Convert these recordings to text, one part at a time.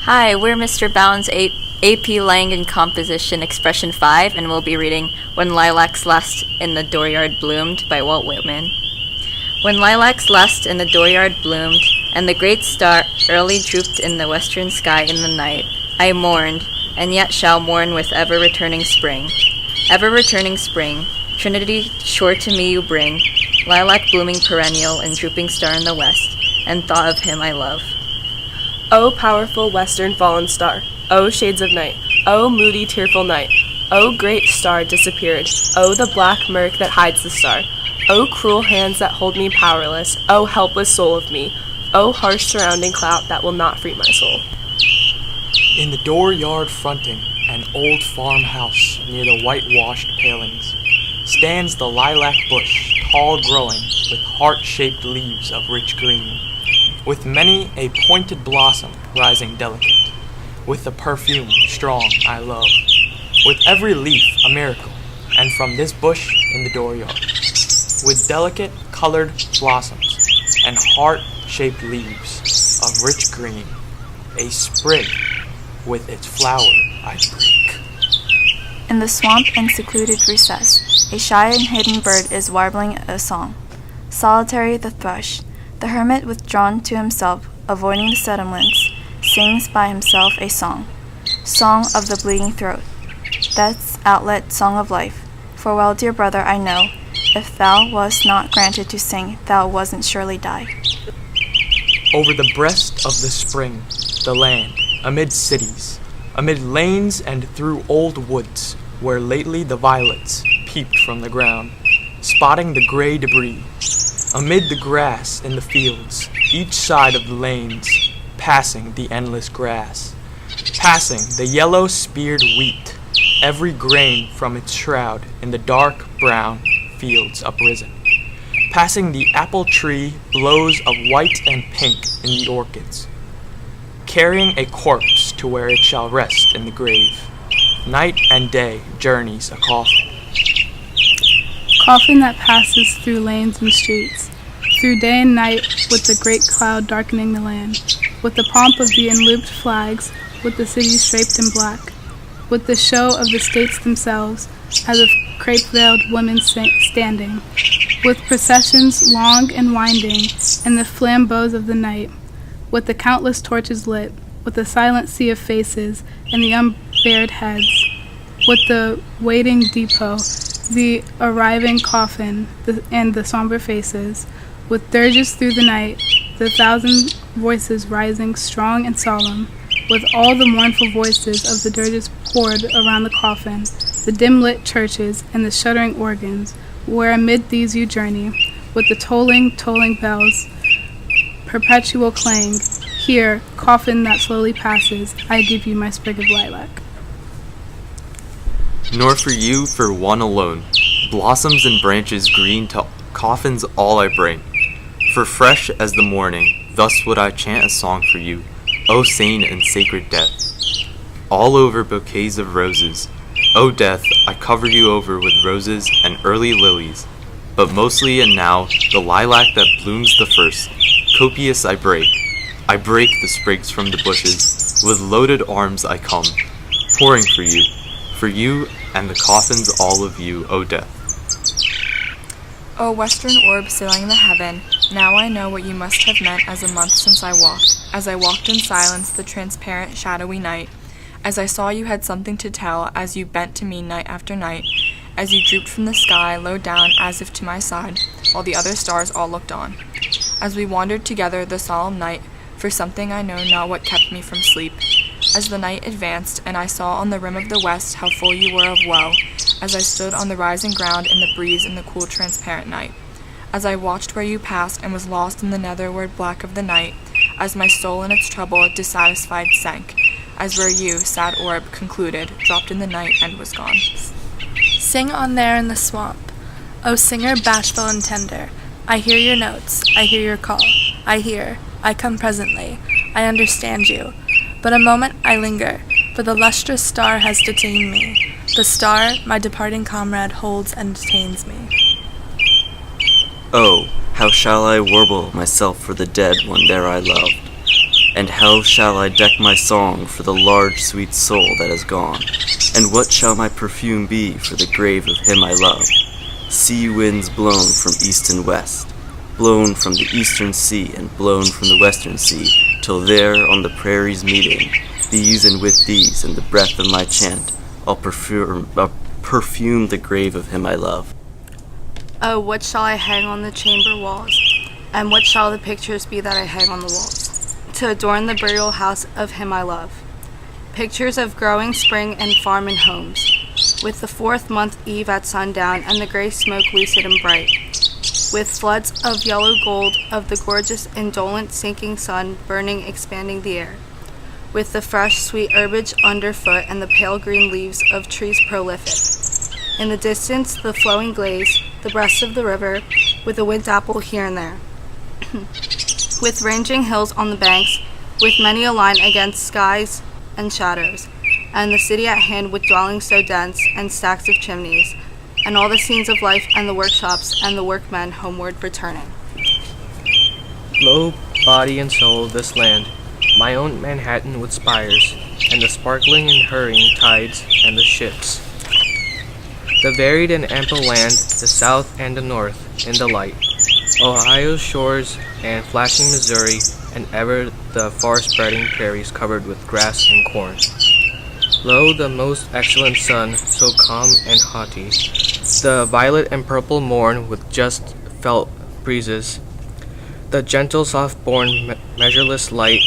Hi, we're Mr. Bowne's AP Lang and Composition Expression 5, and we'll be reading When Lilacs Last in the Dooryard Bloom'd by Walt Whitman. When lilacs last in the dooryard bloomed, and the great star early drooped in the western sky in the night, I mourned, and yet shall mourn with ever-returning spring. Ever-returning spring, Trinity sure to me you bring, lilac blooming perennial and drooping star in the west, and thought of him I love. O powerful western fallen star, O shades of night, O moody tearful night, O great star disappeared, O the black murk that hides the star, O cruel hands that hold me powerless, O helpless soul of me, O harsh surrounding cloud that will not free my soul. In the dooryard fronting an old farmhouse near the whitewashed palings stands the lilac bush, tall growing with heart-shaped leaves of rich green, with many a pointed blossom rising delicate, with the perfume strong I love, with every leaf a miracle, and from this bush in the dooryard, with delicate colored blossoms and heart-shaped leaves of rich green, a sprig with its flower I break. In the swamp and secluded recess, a shy and hidden bird is warbling a song. Solitary the thrush, the hermit withdrawn to himself, avoiding the settlements, sings by himself a song. Song of the bleeding throat, death's outlet, song of life. For well, dear brother, I know, if thou wast not granted to sing, thou wasn't surely die. Over the breast of the spring, the land, amid cities, amid lanes and through old woods, where lately the violets peeped from the ground, spotting the gray debris, amid the grass in the fields, each side of the lanes, passing the endless grass, passing the yellow speared wheat, every grain from its shroud in the dark brown fields uprisen, passing the apple tree blows of white and pink in the orchards, carrying a corpse to where it shall rest in the grave. Night and day journeys a coffin. Coffin that passes through lanes and streets, through day and night with the great cloud darkening the land, with the pomp of the enlooped flags, with the cities draped in black, with the show of the states themselves, as of crape-veiled women standing, with processions long and winding, and the flambeaux of the night, with the countless torches lit, with the silent sea of faces, and the unbared heads, with the waiting depot, the arriving coffin, and the somber faces, with dirges through the night, the thousand voices rising strong and solemn, with all the mournful voices of the dirges poured around the coffin, the dim-lit churches and the shuddering organs, where amid these you journey, with the tolling bells, perpetual clang. Here, coffin that slowly passes, I give you my sprig of lilac. Nor for you, for one alone, blossoms and branches green to coffins all I bring. For fresh as the morning, thus would I chant a song for you, O sane and sacred death. All over bouquets of roses, O death, I cover you over with roses and early lilies, but mostly and now the lilac that blooms the first, copious I break the sprigs from the bushes, with loaded arms I come, pouring for you and the coffins all of you, O death. O western orb sailing the heaven, now I know what you must have meant as a month since I walked in silence the transparent shadowy night, as I saw you had something to tell, as you bent to me night after night, as you drooped from the sky low down as if to my side, while the other stars all looked on. As we wandered together the solemn night, for something I know not what kept me from sleep, as the night advanced, and I saw on the rim of the west how full you were of woe, as I stood on the rising ground in the breeze in the cool transparent night, as I watched where you passed and was lost in the netherward black of the night, as my soul in its trouble dissatisfied sank, as where you, sad orb, concluded, dropped in the night and was gone. Sing on there in the swamp, O singer bashful and tender, I hear your notes, I hear your call, I come presently, I understand you, but a moment I linger, for the lustrous star has detained me, the star, my departing comrade, holds and detains me. Oh, how shall I warble myself for the dead one there I loved, And how shall I deck my song for the large sweet soul that is gone? And what shall my perfume be for the grave of him I love? Sea winds blown from east and west, blown from the eastern sea and blown from the western sea, till there on the prairies meeting, these and with these and the breath of my chant, I'll perfume the grave of him I love. Oh, what shall I hang on the chamber walls? And what shall the pictures be that I hang on the walls? To adorn the burial house of him I love. Pictures of growing spring and farm and homes, with the 4th month eve at sundown and the gray smoke lucid and bright, with floods of yellow gold of the gorgeous indolent sinking sun burning expanding the air, with the fresh sweet herbage underfoot and the pale green leaves of trees prolific. In the distance the flowing glades, the breast of the river, with a wind apple here and there, with ranging hills on the banks, with many a line against skies and shadows, and the city at hand with dwellings so dense and stacks of chimneys, and all the scenes of life and the workshops and the workmen homeward returning. Lo, body and soul of this land, my own Manhattan with spires, and the sparkling and hurrying tides and the ships. The varied and ample land, the south and the north, in the light, Ohio's shores and flashing Missouri, and ever the far-spreading prairies covered with grass and corn. Lo, the most excellent sun, so calm and haughty, the violet and purple morn with just felt breezes, the gentle soft-born measureless light,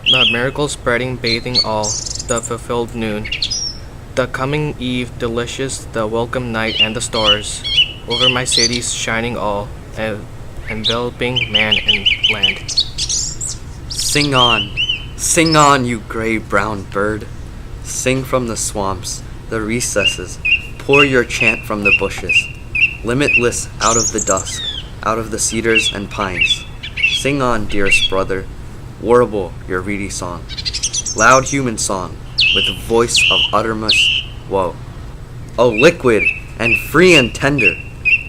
the miracle spreading bathing all, the fulfilled noon, the coming eve delicious, the welcome night and the stars, over my cities shining all, and enveloping man and land. Sing on, you gray brown bird. Sing from the swamps, the recesses, pour your chant from the bushes, limitless out of the dusk, out of the cedars and pines. Sing on, dearest brother, warble your reedy song, loud human song, with a voice of uttermost woe. O liquid and free and tender,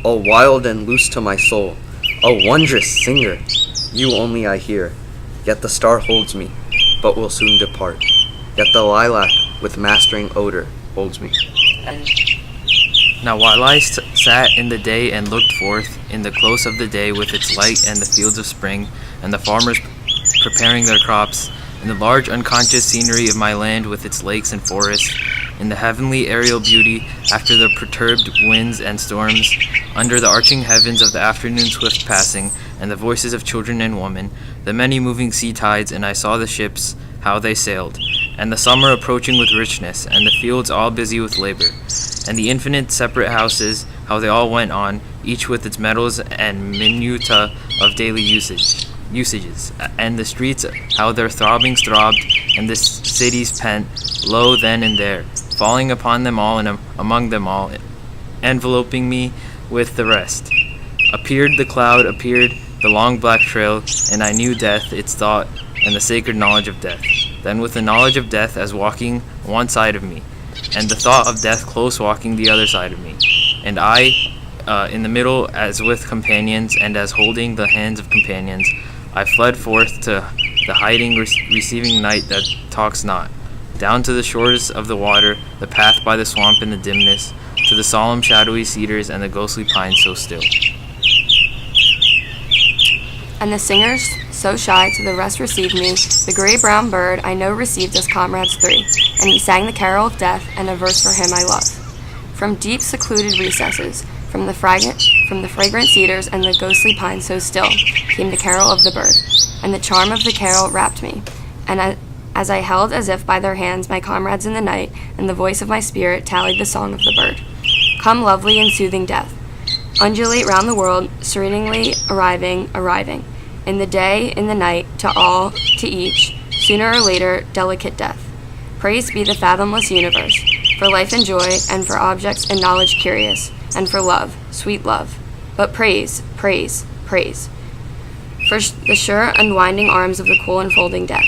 O wild and loose to my soul, O wondrous singer, you only I hear, yet the star holds me, but will soon depart, yet the lilac with mastering odor holds me. Now while I sat in the day and looked forth in the close of the day with its light and the fields of spring, and the farmers preparing their crops, and the large unconscious scenery of my land with its lakes and forests, in the heavenly aerial beauty after the perturbed winds and storms, under the arching heavens of the afternoon swift passing, and the voices of children and women, the many moving sea tides, and I saw the ships, how they sailed, and the summer approaching with richness, and the fields all busy with labor, and the infinite separate houses, how they all went on, each with its metals and minuta of daily usages, and the streets, how their throbbings throbbed, and the cities pent, lo then and there, falling upon them all and among them all, enveloping me with the rest. Appeared the cloud, appeared the long black trail, and I knew death, its thought, and the sacred knowledge of death. Then with the knowledge of death as walking one side of me, and the thought of death close walking the other side of me, and I in the middle as with companions, and as holding the hands of companions, I fled forth to the hiding, receiving night that talks not, down to the shores of the water, the path by the swamp in the dimness, to the solemn shadowy cedars and the ghostly pines so still. And the singers, so shy, to the rest received me. The gray-brown bird I know received us comrades three, and he sang the carol of death and a verse for him I love. From deep secluded recesses, from the fragrant cedars and the ghostly pines so still, came the carol of the bird, and the charm of the carol wrapped me. And as I held as if by their hands my comrades in the night, and the voice of my spirit tallied the song of the bird. Come, lovely and soothing death, undulate round the world, serenely arriving, in the day, in the night, to all, to each, sooner or later, delicate death. Praise be the fathomless universe, for life and joy, and for objects and knowledge curious, and for love, sweet love. But praise, praise, praise, for the sure unwinding arms of the cool enfolding death.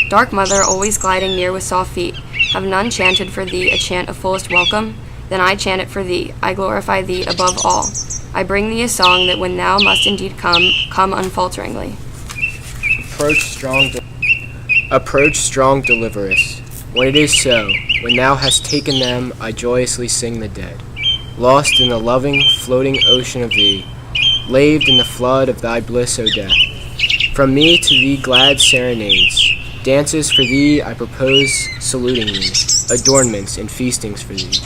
Dark mother, always gliding near with soft feet, have none chanted for thee a chant of fullest welcome? Then I chant it for thee, I glorify thee above all. I bring thee a song that when thou must indeed come unfalteringly. Approach strong Approach, strong deliveress. When it is so, when thou hast taken them, I joyously sing the dead. Lost in the loving, floating ocean of thee, laved in the flood of thy bliss, O death. From me to thee glad serenades, dances for thee I propose saluting thee, adornments and feastings for thee.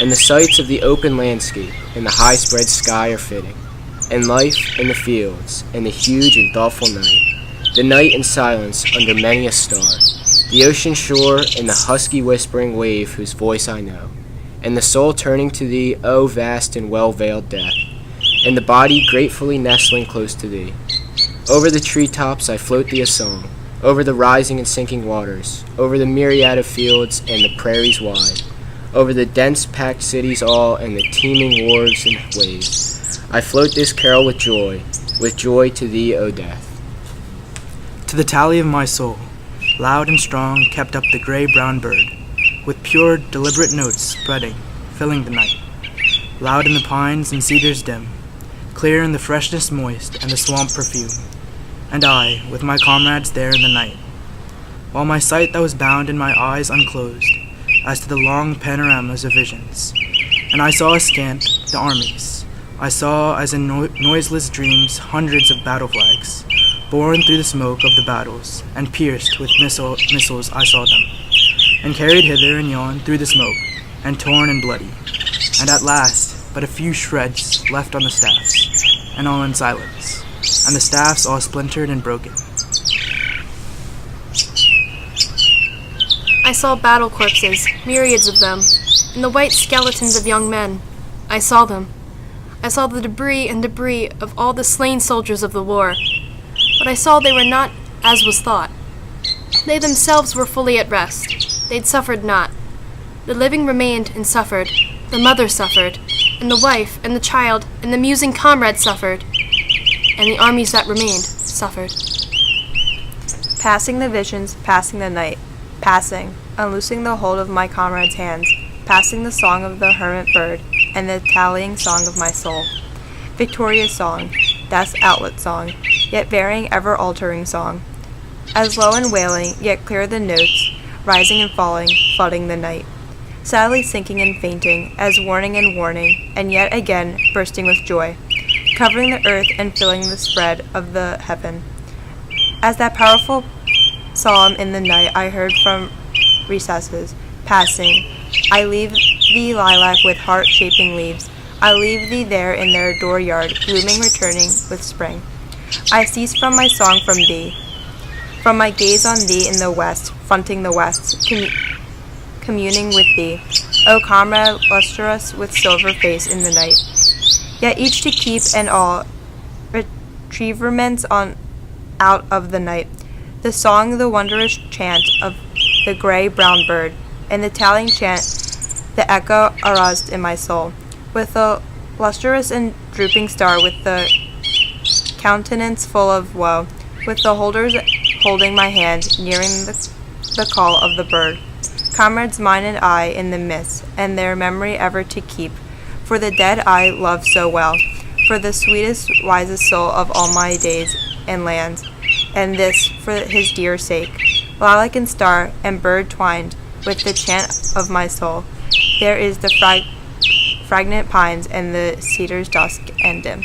And the sights of the open landscape and the high spread sky are fitting, and life in the fields, and the huge and thoughtful night, the night in silence under many a star, the ocean shore and the husky whispering wave whose voice I know, and the soul turning to thee, O vast and well-veiled death, and the body gratefully nestling close to thee. Over the treetops I float thee a song, over the rising and sinking waters, over the myriad of fields and the prairies wide, over the dense packed cities all and the teeming wharves and waves. I float this carol with joy to thee, O death. To the tally of my soul, loud and strong kept up the gray-brown bird, with pure, deliberate notes spreading, filling the night. Loud in the pines and cedars dim, clear in the freshness moist and the swamp perfume. And I, with my comrades there in the night, while my sight that was bound and my eyes unclosed, as to the long panoramas of visions. And I saw askant the armies. I saw, as in noiseless dreams, hundreds of battle flags, borne through the smoke of the battles, and pierced with missiles I saw them, and carried hither and yon through the smoke, and torn and bloody, and at last but a few shreds left on the staffs, and all in silence, and the staffs all splintered and broken. I saw battle corpses, myriads of them, and the white skeletons of young men. I saw them. I saw the debris of all the slain soldiers of the war. But I saw they were not as was thought. They themselves were fully at rest. They'd suffered not. The living remained and suffered. The mother suffered, and the wife, and the child, and the musing comrade suffered. And the armies that remained suffered. Passing the visions, passing the night, passing, unloosing the hold of my comrade's hands, passing the song of the hermit bird, and the tallying song of my soul. Victorious song, that's outlet song, yet varying ever-altering song. As low and wailing, yet clear the notes, rising and falling, flooding the night. Sadly sinking and fainting, as warning and warning, and yet again bursting with joy, covering the earth and filling the spread of the heaven. As that powerful psalm in the night I heard from recesses, passing, I leave thee lilac with heart-shaping leaves, I leave thee there in their dooryard, blooming, returning with spring. I cease from my song from thee, from my gaze on thee in the west, fronting the west, communing with thee, O comrade lustrous with silver face in the night. Yet each to keep and all retrievements on out of the night, the song, the wondrous chant of the gray-brown bird, and the tallying chant, the echo aroused in my soul, with the lustrous and drooping star, with the countenance full of woe, with the holders holding my hand, nearing the call of the bird. Comrades mine and I in the mist, and their memory ever to keep, for the dead I love so well, for the sweetest, wisest soul of all my days and lands, and this for his dear sake. Lilac and star and bird twined with the chant of my soul, there is the fragrant pines and the cedars dusk and dim.